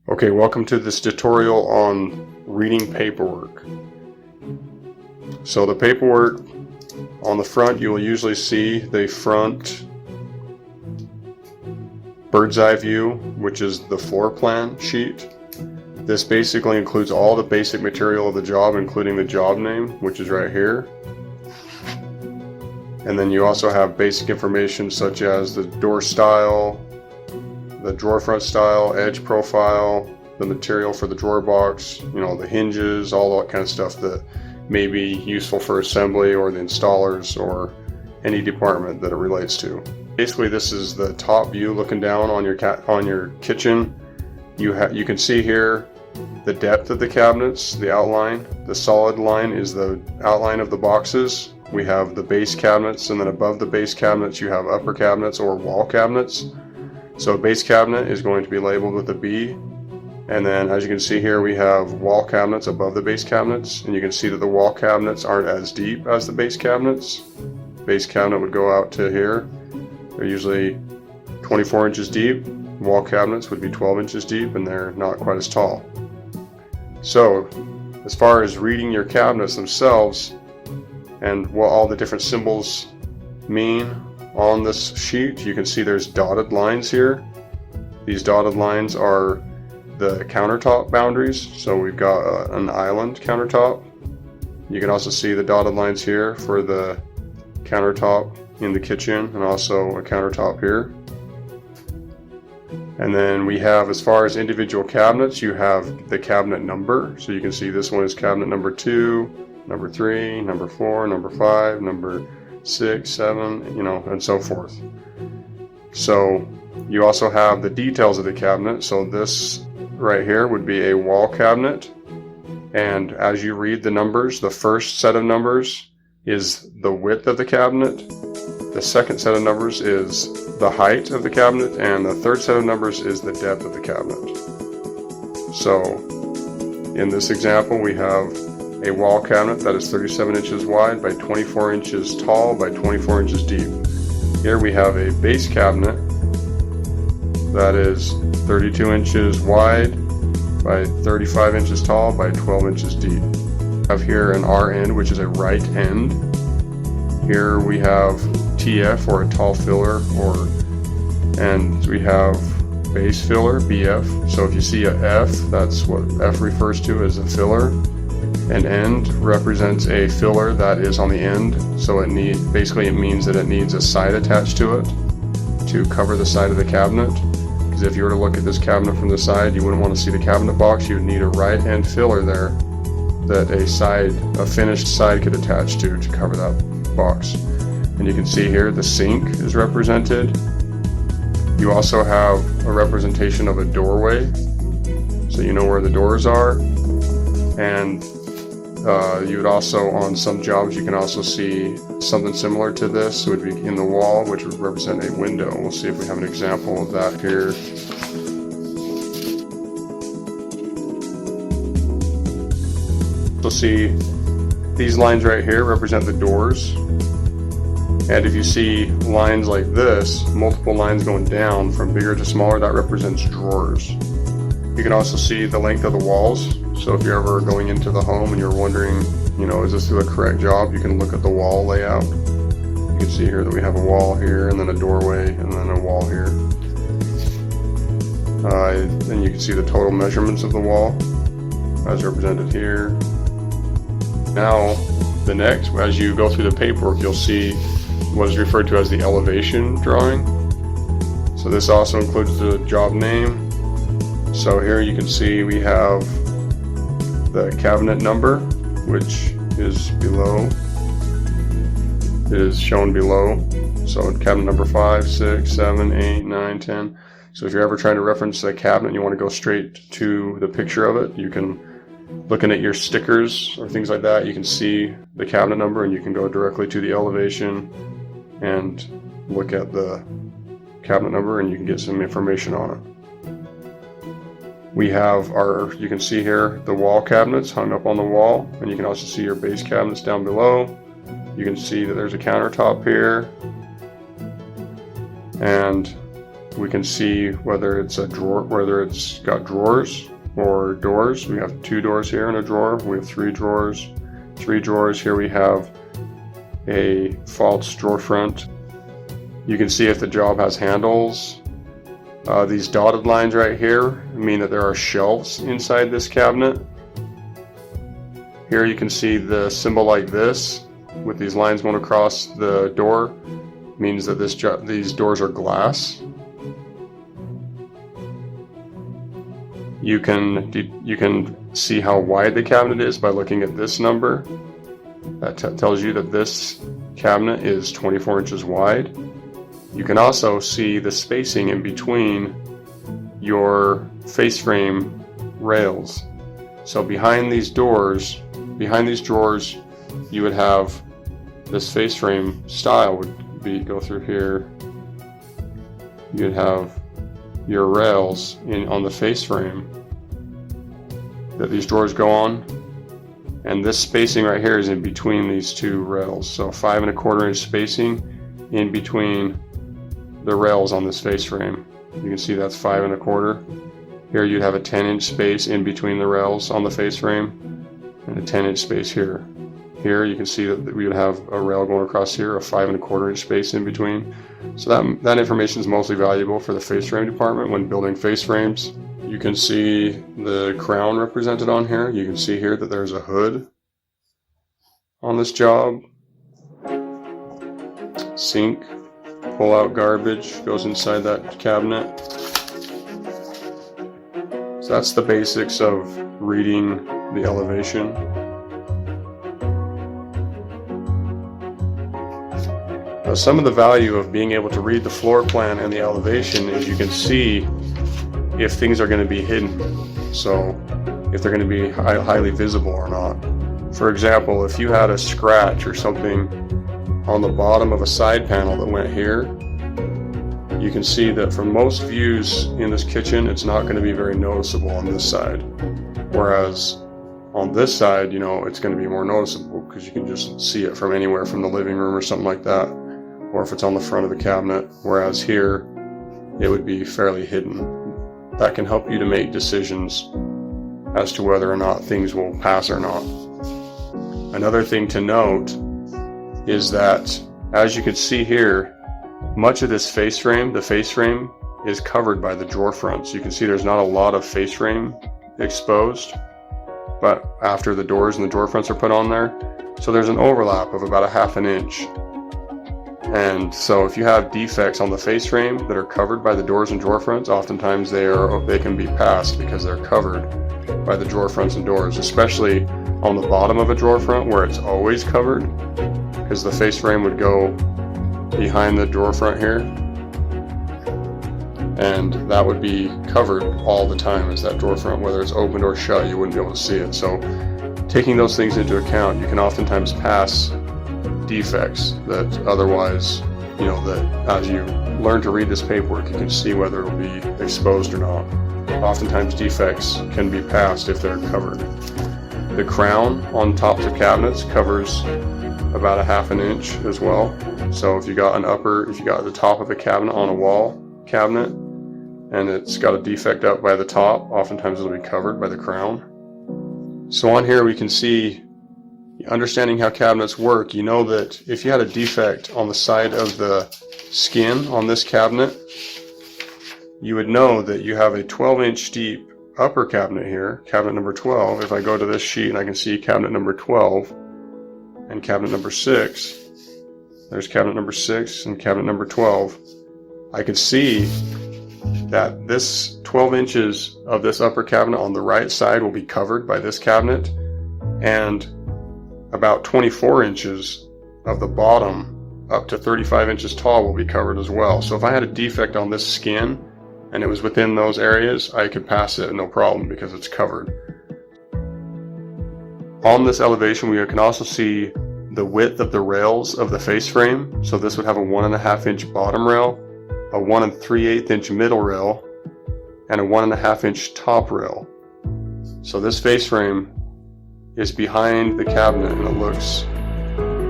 Okay, welcome to this tutorial on reading paperwork. So the paperwork, on the front you will usually see the front bird's eye view, which is the floor plan sheet. This basically includes all the basic material of the job, including the job name, which is right here. And then you also have basic information such as the door style, the drawer front style, edge profile, the material for the drawer box, the hinges, all that kind of stuff that may be useful for assembly or the installers or any department that it relates to. Basically, this is the top view looking down on your kitchen. You can see here the depth of the cabinets, the outline. The solid line is the outline of the boxes. We have the base cabinets, and then above the base cabinets you have upper cabinets or wall cabinets. So a base cabinet is going to be labeled with a B, and then as you can see here we have wall cabinets above the base cabinets, and you can see that the wall cabinets aren't as deep as the base cabinets. Base cabinet would go out to here. They're usually 24 inches deep. Wall cabinets would be 12 inches deep, and they're not quite as tall. So as far as reading your cabinets themselves and what all the different symbols mean on this sheet, you can see there's dotted lines here. These dotted lines are the countertop boundaries. So we've got an island countertop. You can also see the dotted lines here for the countertop in the kitchen, and also a countertop here. And then we have, as far as individual cabinets, you have the cabinet number. So you can see this one is cabinet number 2, number 3, number 4, number 5, number 6, 7, and so forth. So you also have the details of the cabinet. So this right here would be a wall cabinet, and as you read the numbers, the first set of numbers is the width of the cabinet, the second set of numbers is the height of the cabinet, and the third set of numbers is the depth of the cabinet. So in this example we have a wall cabinet that is 37 inches wide by 24 inches tall by 24 inches deep. Here we have a base cabinet that is 32 inches wide by 35 inches tall by 12 inches deep. We have here an R end, which is a right end. Here we have TF, or a tall filler, and we have base filler, BF. So if you see a F, that's what F refers to as a filler. An end represents a filler that is on the end, so it means that it needs a side attached to it to cover the side of the cabinet. Because if you were to look at this cabinet from the side, you wouldn't want to see the cabinet box. You would need a right end filler there that a finished side could attach to cover that box. And you can see here the sink is represented. You also have a representation of a doorway, so you know where the doors are. And you would also, on some jobs, you can also see something similar to this. It would be in the wall, which would represent a window. We'll see if we have an example of that here. You'll see these lines right here represent the doors. And if you see lines like this, multiple lines going down from bigger to smaller, that represents drawers. You can also see the length of the walls. So if you're ever going into the home and you're wondering, is this the correct job, you can look at the wall layout. You can see here that we have a wall here, and then a doorway, and then a wall here. And you can see the total measurements of the wall as represented here. Now, as you go through the paperwork, you'll see what is referred to as the elevation drawing. So this also includes the job name. So here you can see we have the cabinet number, which is below. It is shown below. So cabinet number 5, 6, 7, 8, 9, 10. So if you're ever trying to reference a cabinet and you want to go straight to the picture of it, you can, looking at your stickers or things like that, you can see the cabinet number and you can go directly to the elevation and look at the cabinet number and you can get some information on it. We have our, you can see here, the wall cabinets hung up on the wall, and you can also see your base cabinets down below. You can see that there's a countertop here, and we can see whether it's a drawer, whether it's got drawers or doors. We have 2 doors here and a drawer. We have 3 drawers. 3 drawers. Here we have a false drawer front. You can see if the job has handles. These dotted lines right here mean that there are shelves inside this cabinet. Here you can see the symbol like this with these lines going across the door means that these doors are glass. You can see how wide the cabinet is by looking at this number. That tells you that this cabinet is 24 inches wide. You can also see the spacing in between your face frame rails. So behind these drawers, you would have this face frame style would be go through here. You'd have your rails on the face frame that these drawers go on, and this spacing right here is in between these 2 rails. So 5 1/4 inch spacing in between the rails on this face frame. You can see that's 5 1/4. Here you'd have a 10-inch space in between the rails on the face frame, and a 10-inch space here. Here you can see that we would have a rail going across here, a 5 1/4 inch space in between. So that information is mostly valuable for the face frame department when building face frames. You can see the crown represented on here. You can see here that there's a hood on this job. Sink, pull out garbage, goes inside that cabinet. So that's the basics of reading the elevation. Now, some of the value of being able to read the floor plan and the elevation is you can see if things are going to be hidden. So if they're going to be highly visible or not. For example, if you had a scratch or something on the bottom of a side panel that went here, you can see that from most views in this kitchen, it's not going to be very noticeable on this side. Whereas on this side, you know, it's going to be more noticeable because you can just see it from anywhere from the living room or something like that, or if it's on the front of the cabinet. Whereas here, it would be fairly hidden. That can help you to make decisions as to whether or not things will pass or not. Another thing to note is that, as you can see here, much of this face frame, the face frame is covered by the drawer fronts. You can see there's not a lot of face frame exposed, but after the doors and the drawer fronts are put on there, so there's an overlap of about 1/2 inch. And so if you have defects on the face frame that are covered by the doors and drawer fronts, oftentimes they can be passed because they're covered by the drawer fronts and doors, especially on the bottom of a drawer front where it's always covered, because the face frame would go behind the drawer front here, and that would be covered all the time as that drawer front, whether it's opened or shut, you wouldn't be able to see it. So taking those things into account, you can oftentimes pass defects that otherwise, you know, that as you learn to read this paperwork, you can see whether it will be exposed or not. Oftentimes defects can be passed if they're covered. The crown on tops of cabinets covers about 1/2 inch as well. So if you got the top of a cabinet on a wall cabinet and it's got a defect up by the top, oftentimes it'll be covered by the crown. So on here we can see, understanding how cabinets work, you know that if you had a defect on the side of the skin on this cabinet, you would know that you have a 12-inch deep upper cabinet here, cabinet number 12. If I go to this sheet and I can see cabinet number 12 and cabinet number 6, there's cabinet number 6 and cabinet number 12. I can see that this 12 inches of this upper cabinet on the right side will be covered by this cabinet, and about 24 inches of the bottom up to 35 inches tall will be covered as well. So if I had a defect on this skin and it was within those areas, I could pass it no problem because it's covered. On this elevation, we can also see the width of the rails of the face frame. So this would have a 1.5 inch bottom rail, a 1 3/8 inch middle rail, and a 1.5 inch top rail. So this face frame is behind the cabinet and it looks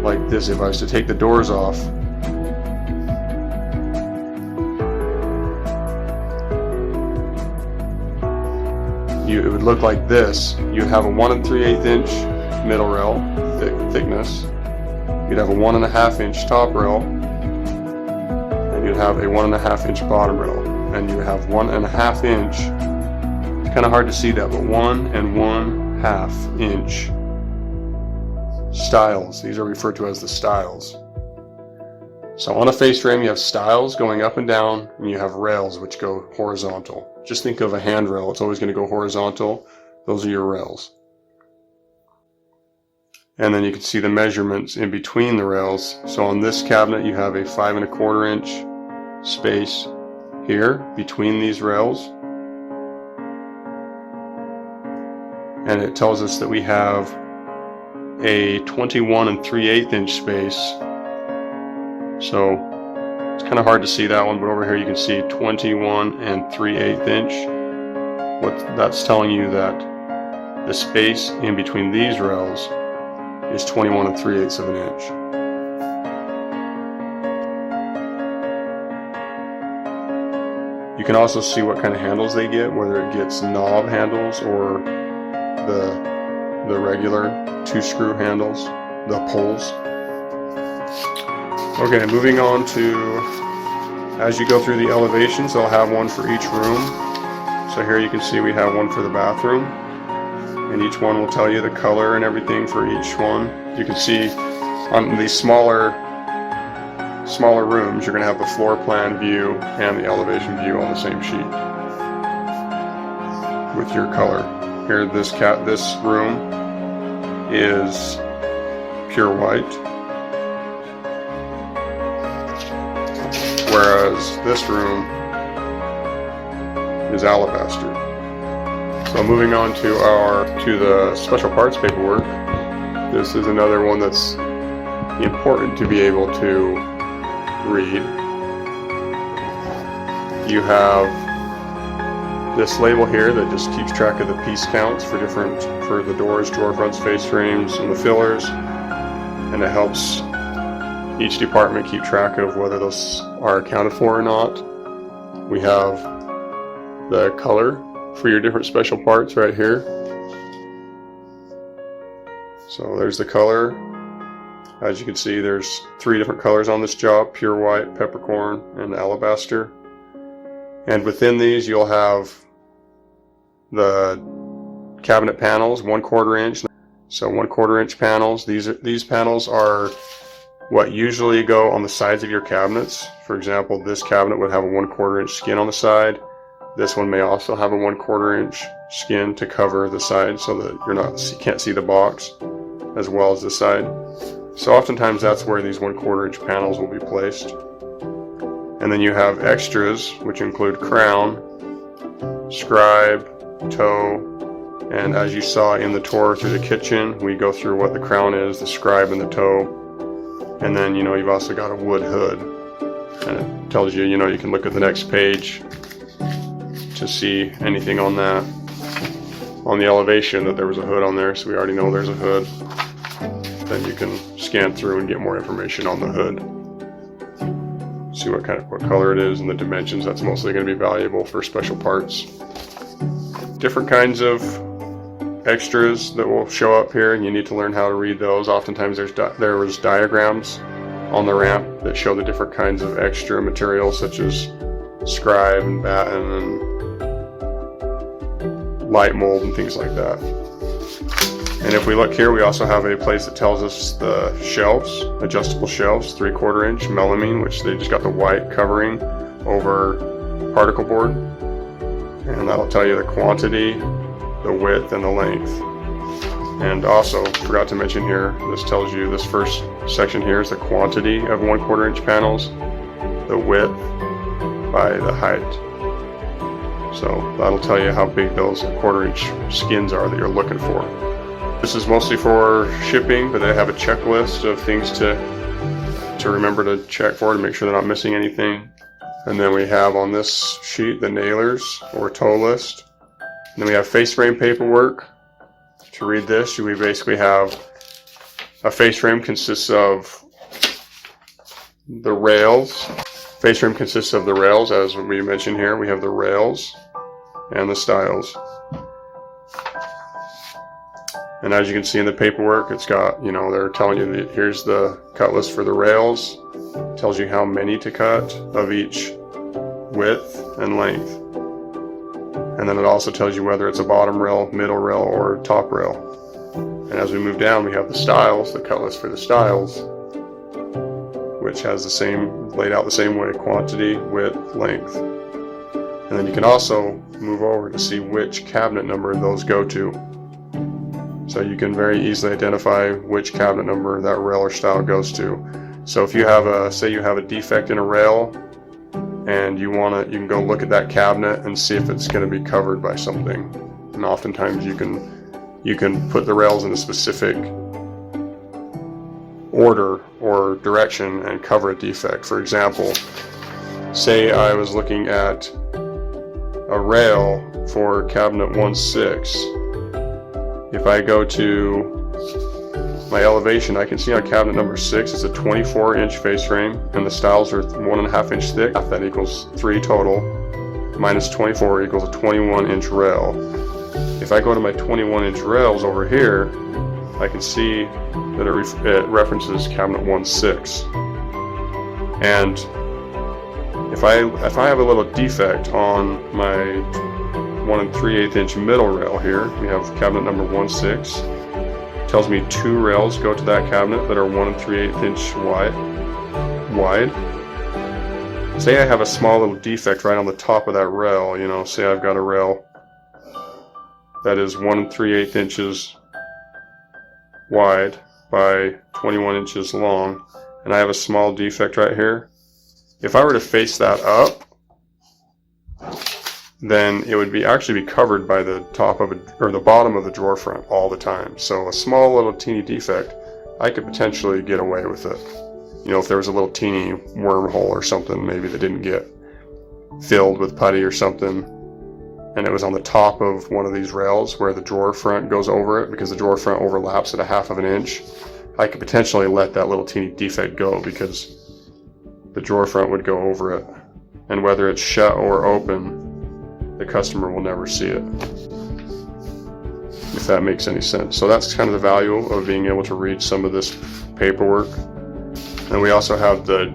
like this. If I was to take the doors off, it would look like this. You'd have a 1 3/8 inch middle rail thickness. You'd have a 1.5 inch top rail, and you'd have a 1.5 inch bottom rail, and you would have 1.5 inch. It's kind of hard to see that, but 1 1/2 inch stiles. These are referred to as the stiles. So on a face frame, you have stiles going up and down, and you have rails which go horizontal. Just think of a handrail. It's always going to go horizontal. Those are your rails. And then you can see the measurements in between the rails. So on this cabinet, you have a 5 1/4 inch space here between these rails. And it tells us that we have a 21 3/8 inch space. So it's kind of hard to see that one, but over here you can see 21 3/8 inch. What that's telling you that the space in between these rails is 21 3/8 of an inch. You can also see what kind of handles they get, whether it gets knob handles or the regular 2-screw handles, the poles. Okay, moving on to, as you go through the elevations, they'll have one for each room. So here you can see we have one for the bathroom, and each one will tell you the color and everything for each one. You can see on these smaller rooms, you're going to have the floor plan view and the elevation view on the same sheet with your color. Here, this room is pure white, whereas this room is alabaster. So moving on to the special parts paperwork. This is another one that's important to be able to read. You have this label here that just keeps track of the piece counts for the doors, drawer fronts, face frames, and the fillers, and it helps each department keep track of whether those are accounted for or not. We have the color for your different special parts right here. So there's the color. As you can see, there's 3 different colors on this job: pure white, peppercorn, and alabaster. And within these you'll have the cabinet panels, 1/4 inch. So 1/4 inch panels. These panels are what usually go on the sides of your cabinets. For example, this cabinet would have a 1/4 inch skin on the side. This one may also have a 1/4 inch skin to cover the side so that you can't see the box as well as the side. So oftentimes that's where these 1/4 inch panels will be placed. And then you have extras, which include crown, scribe, toe, and as you saw in the tour through the kitchen, we go through what the crown is, the scribe, and the toe. And then you've also got a wood hood, and it tells you you can look at the next page to see anything on that. On the elevation that there was a hood on there, so we already know there's a hood. Then you can scan through and get more information on the hood. See what color it is and the dimensions. That's mostly going to be valuable for special parts. Different kinds of extras that will show up here, and you need to learn how to read those. Oftentimes there was diagrams on the ramp that show the different kinds of extra materials, such as scribe and batten and light mold and things like that. And if we look here, we also have a place that tells us the shelves, adjustable shelves, 3/4 inch melamine, which they just got the white covering over particle board. And that'll tell you the quantity, the width, and the length. And also, forgot to mention here, this tells you, this first section here is the quantity of 1/4 inch panels, the width by the height. So that'll tell you how big those 1/4 inch skins are that you're looking for. This is mostly for shipping, but they have a checklist of things to remember to check for to make sure they're not missing anything. And then we have on this sheet the nailers or toe list. And then we have face frame paperwork. To read this, we basically have a face frame consists of the rails. Face frame consists of the rails, as we mentioned here. We have the rails and the stiles. And as you can see in the paperwork, it's got, they're telling you that here's the cut list for the rails. It tells you how many to cut of each width and length. And then it also tells you whether it's a bottom rail, middle rail, or top rail. And as we move down, we have the stiles, the cut list for the stiles, which has the same, laid out the same way, quantity, width, length. And then you can also move over to see which cabinet number those go to. So you can very easily identify which cabinet number that rail or stile goes to. So if you have say you have a defect in a rail and you can go look at that cabinet and see if it's going to be covered by something. And oftentimes you can put the rails in a specific order or direction and cover a defect. For example, say I was looking at a rail for cabinet 1.6. If I go to my elevation, I can see on cabinet number 6 it's a 24-inch face frame, and the stiles are 1.5 inch thick. That equals 3 total, minus 24 equals a 21-inch rail. If I go to my 21-inch rails over here, I can see that it references cabinet 1.6. And if I have a little defect on my 1 3/8 inch middle rail here, we have cabinet number 1.6. Tells me 2 rails go to that cabinet that are 1 3/8 inch wide. Say I have a small little defect right on the top of that rail, say I've got a rail that is 1 3/8 inches wide by 21 inches long, and I have a small defect right here. If I were to face that up, then it would actually be covered by the top of the bottom of the drawer front all the time. So a small little teeny defect, I could potentially get away with it. If there was a little teeny wormhole or something maybe that didn't get filled with putty or something, and it was on the top of one of these rails where the drawer front goes over it, because the drawer front overlaps at 1/2 inch, I could potentially let that little teeny defect go because the drawer front would go over it. And whether it's shut or open, the customer will never see it, if that makes any sense. So that's kind of the value of being able to read some of this paperwork. And we also have the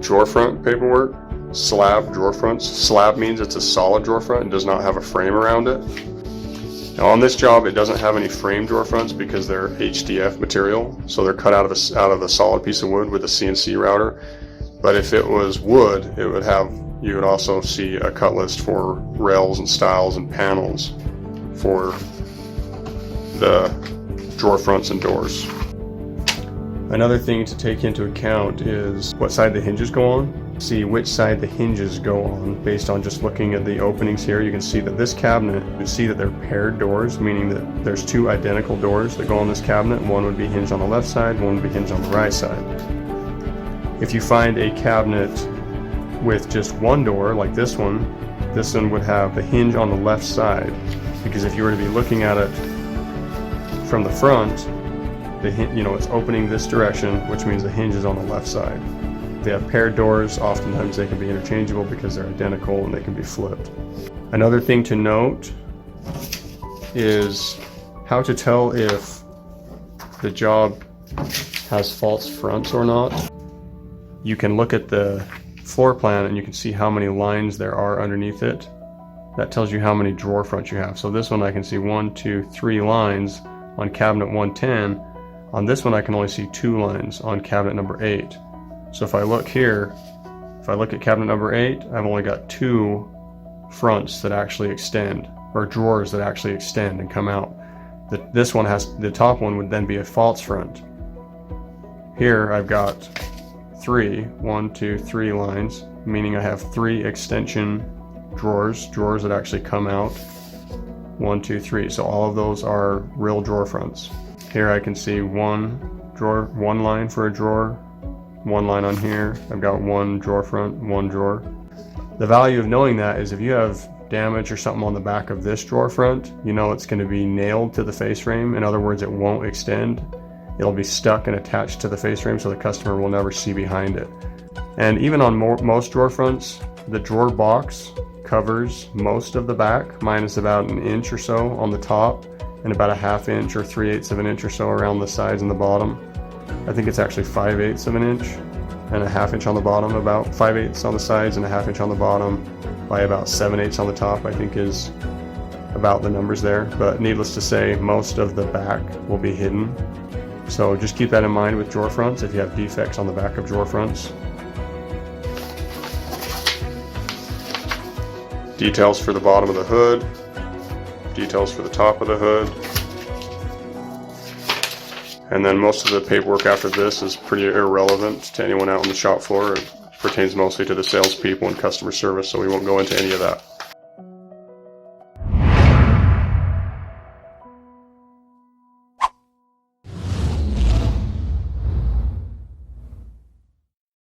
drawer front paperwork, slab drawer fronts. Slab means it's a solid drawer front and does not have a frame around it. Now on this job, it doesn't have any frame drawer fronts because they're HDF material, so they're cut out of a solid piece of wood with a CNC router. But if it was wood, you would also see a cut list for rails and stiles and panels for the drawer fronts and doors. Another thing to take into account is what side the hinges go on. See which side the hinges go on based on just looking at the openings here. You can see that this cabinet, you see that they're paired doors, meaning that there's 2 identical doors that go on this cabinet. One would be hinged on the left side, one would be hinged on the right side. If you find a cabinet with just 1 door, like this one would have the hinge on the left side, because if you were to be looking at it from the front, it's opening this direction, which means the hinge is on the left side. If they have paired doors, oftentimes they can be interchangeable because they're identical and they can be flipped. Another thing to note is how to tell if the job has false fronts or not. You can look at the floor plan and you can see how many lines there are underneath it. That tells you how many drawer fronts you have. So this one I can see 1, 2, 3 lines on cabinet 110. On this one I can only see 2 lines on cabinet number 8. So if I look here, if I look at cabinet number 8, I've only got 2 fronts that actually extend, or drawers that actually extend and come out. This one the top one would then be a false front. Here I've got 1, 2, 3 lines, meaning I have 3 extension drawers that actually come out. 1, 2, 3. So all of those are real drawer fronts. Here I can see 1 line for a drawer, 1 line on here. I've got 1 drawer front, 1 drawer. The value of knowing that is if you have damage or something on the back of this drawer front, you know it's going to be nailed to the face frame. In other words, it won't extend. It'll be stuck and attached to the face frame, so the customer will never see behind it. And even on most drawer fronts, the drawer box covers most of the back, minus about an inch or so on the top, and about a ½ inch or 3/8 of an inch or so around the sides and the bottom. I think it's actually 5/8 of an inch and a ½ inch on the bottom, about 5/8 on the sides and a ½ inch on the bottom by about 7/8 on the top, I think is about the numbers there. But needless to say, most of the back will be hidden. So just keep that in mind with drawer fronts if you have defects on the back of drawer fronts. Details for the bottom of the hood, details for the top of the hood. And then most of the paperwork after this is pretty irrelevant to anyone out on the shop floor. It pertains mostly to the salespeople and customer service, so we won't go into any of that.